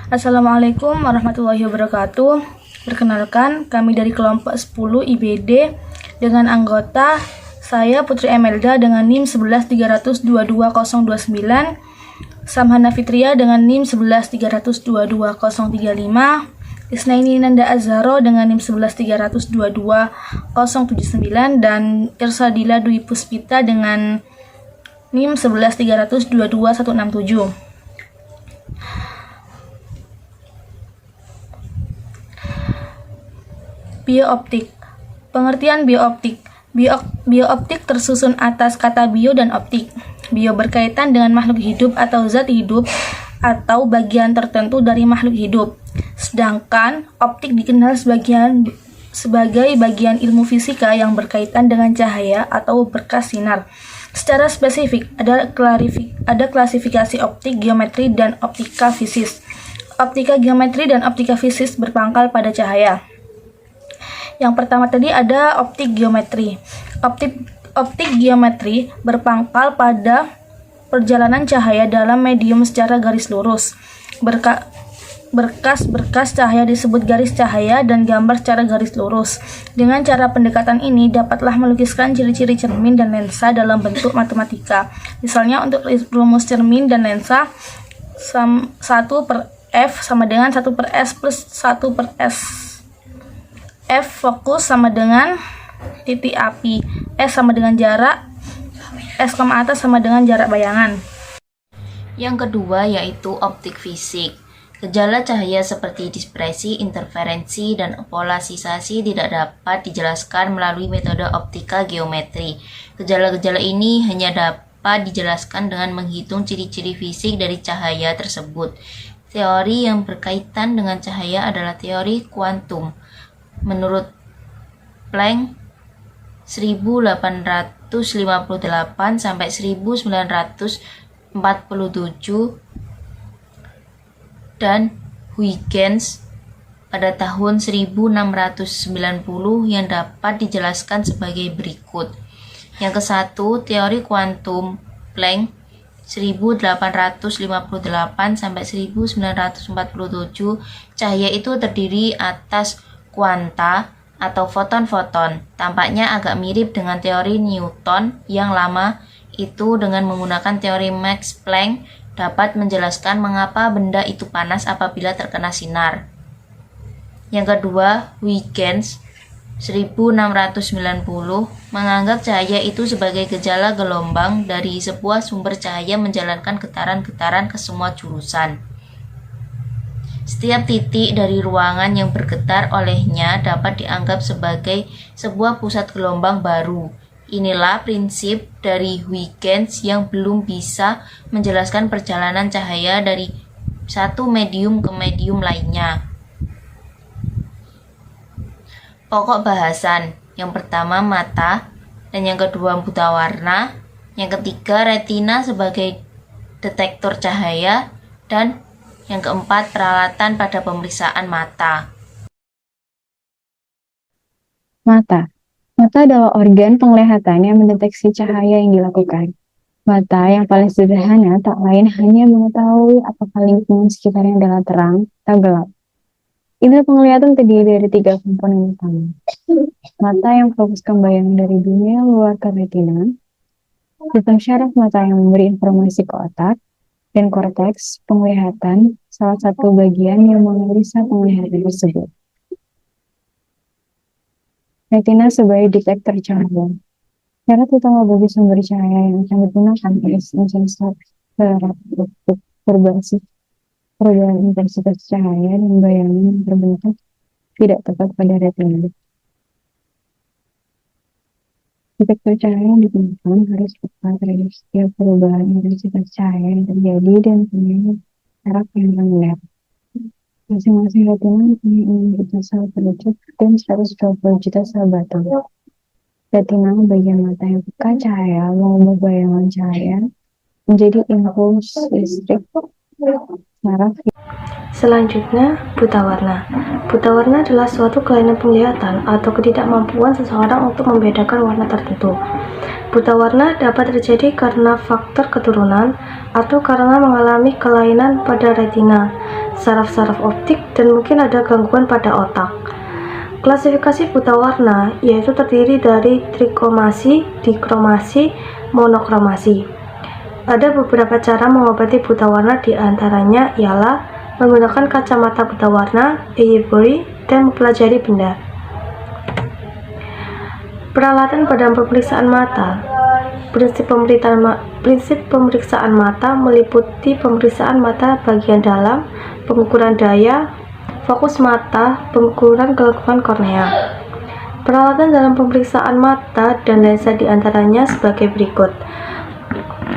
Assalamualaikum warahmatullahi wabarakatuh. Perkenalkan, kami dari kelompok 10 IBD dengan anggota saya Putri Emelda dengan NIM 11302229, Samhana Fitria dengan NIM 11302235, Isnaini Nanda Azharo dengan NIM 11302279 dan Irsadila Dwi Puspita dengan NIM 1130222167. Biooptik. Pengertian biooptik. Biooptik tersusun atas kata bio dan optik. Bio berkaitan dengan makhluk hidup atau zat hidup atau bagian tertentu dari makhluk hidup. Sedangkan optik dikenal sebagai bagian ilmu fisika yang berkaitan dengan cahaya atau berkas sinar. Secara spesifik, ada klasifikasi optik, geometri, dan optika fisis. Optika geometri dan optika fisis berpangkal pada cahaya. Yang pertama tadi ada optik geometri. Optik geometri berpangkal pada perjalanan cahaya dalam medium secara garis lurus. Berkas cahaya disebut garis cahaya dan gambar secara garis lurus. Dengan cara pendekatan ini dapatlah melukiskan ciri-ciri cermin dan lensa dalam bentuk matematika. Misalnya untuk rumus cermin dan lensa 1 per F sama dengan 1 per S plus 1 per S. F fokus sama dengan titik api, S sama dengan jarak, S, atas sama dengan jarak bayangan. Yang kedua yaitu optik fisik. Gejala cahaya seperti dispersi, interferensi, dan polarisasi tidak dapat dijelaskan melalui metode optika geometri. Gejala-gejala ini hanya dapat dijelaskan dengan menghitung ciri-ciri fisik dari cahaya tersebut. Teori yang berkaitan dengan cahaya adalah teori kuantum. Menurut Planck 1858 sampai 1947 dan Huygens pada tahun 1690 yang dapat dijelaskan sebagai berikut. Yang ke-1, teori kuantum Planck 1858 sampai 1947, cahaya itu terdiri atas kuanta atau foton-foton. Tampaknya agak mirip dengan teori Newton yang lama itu. Dengan menggunakan teori Max Planck dapat menjelaskan mengapa benda itu panas apabila terkena sinar. Yang kedua, Huygens 1690 menganggap cahaya itu sebagai gejala gelombang dari sebuah sumber cahaya menjalankan getaran-getaran ke semua jurusan. Setiap titik dari ruangan yang bergetar olehnya dapat dianggap sebagai sebuah pusat gelombang baru. Inilah prinsip dari Huygens yang belum bisa menjelaskan perjalanan cahaya dari satu medium ke medium lainnya. Pokok bahasan. Yang pertama mata, dan yang kedua buta warna, yang ketiga retina sebagai detektor cahaya, dan yang keempat peralatan pada pemeriksaan mata. Mata. Mata adalah organ penglihatan yang mendeteksi cahaya yang dilakukan. Mata yang paling sederhana tak lain hanya mengetahui apakah lingkungan sekitarnya adalah terang atau gelap. Indera penglihatan terdiri dari 3 komponen utama. Mata yang fokuskan bayangan dari dunia luar ke retina, sistem syaraf mata yang memberi informasi ke otak, dan korteks penglihatan, salah satu bagian yang menganalisa penglihatan tersebut. Retina sebagai detektor cahaya. Syarat utama bagi sumber cahaya yang akan digunakan adalah sensor berbasis perubahan intensitas cahaya dan bayangan yang terbentuk tidak tepat pada retina. Detektor cahaya yang digunakan harus tepat terhadap setiap perubahan intensitas cahaya yang terjadi dan punya jarak yang rendah. Masing-masing retina punya 6 juta sel perucut dan 120 juta sel batang. Retina, bagian mata yang peka cahaya, mengubah bayangan cahaya menjadi impuls listrik saraf. Selanjutnya, buta warna. Buta warna adalah suatu kelainan penglihatan atau ketidakmampuan seseorang untuk membedakan warna tertentu. Buta warna dapat terjadi karena faktor keturunan atau karena mengalami kelainan pada retina. saraf-saraf optik, dan mungkin ada gangguan pada otak. Klasifikasi buta warna yaitu terdiri dari trikromasi, dikromasi, monokromasi. Ada beberapa cara mengobati buta warna, di antaranya ialah menggunakan kacamata buta warna, Eyebrow, dan mempelajari benda. Peralatan pada pemeriksaan mata. Prinsip pemeriksaan mata meliputi pemeriksaan mata bagian dalam, pengukuran daya, fokus mata, pengukuran kelengkapan kornea. Peralatan dalam pemeriksaan mata dan lensa diantaranya sebagai berikut: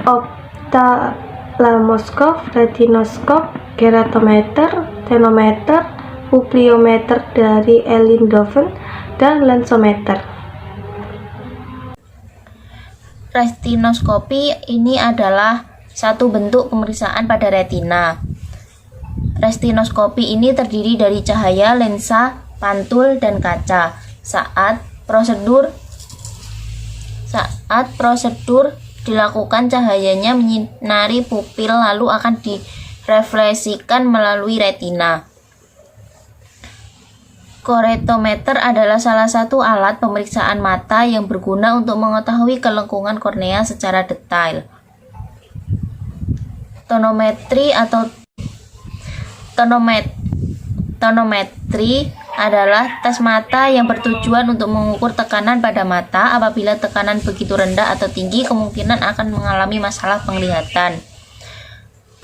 ophthalmoskop, retinoskop, keratometer, tenometer, pupiliometer dari Einthoven, dan lensometer. Retinoskopi ini adalah satu bentuk pemeriksaan pada retina. Retinoskopi ini terdiri dari cahaya, lensa, pantul, dan kaca. Saat prosedur dilakukan, cahayanya menyinari pupil lalu akan direfleksikan melalui retina. Keratometer adalah salah satu alat pemeriksaan mata yang berguna untuk mengetahui kelengkungan kornea secara detail. Tonometri adalah tes mata yang bertujuan untuk mengukur tekanan pada mata. Apabila tekanan begitu rendah atau tinggi, kemungkinan akan mengalami masalah penglihatan.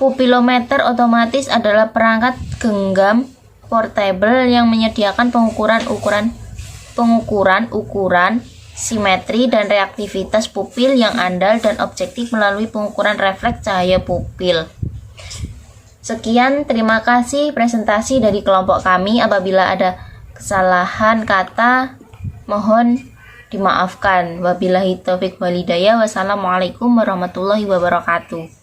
Pupilometer otomatis adalah perangkat genggam portable yang menyediakan pengukuran simetri dan reaktivitas pupil yang andal dan objektif melalui pengukuran refleks cahaya pupil. Sekian, terima kasih presentasi dari kelompok kami. Apabila ada kesalahan kata, mohon dimaafkan. Wabillahi taufik wal hidayah. Wassalamualaikum warahmatullahi wabarakatuh.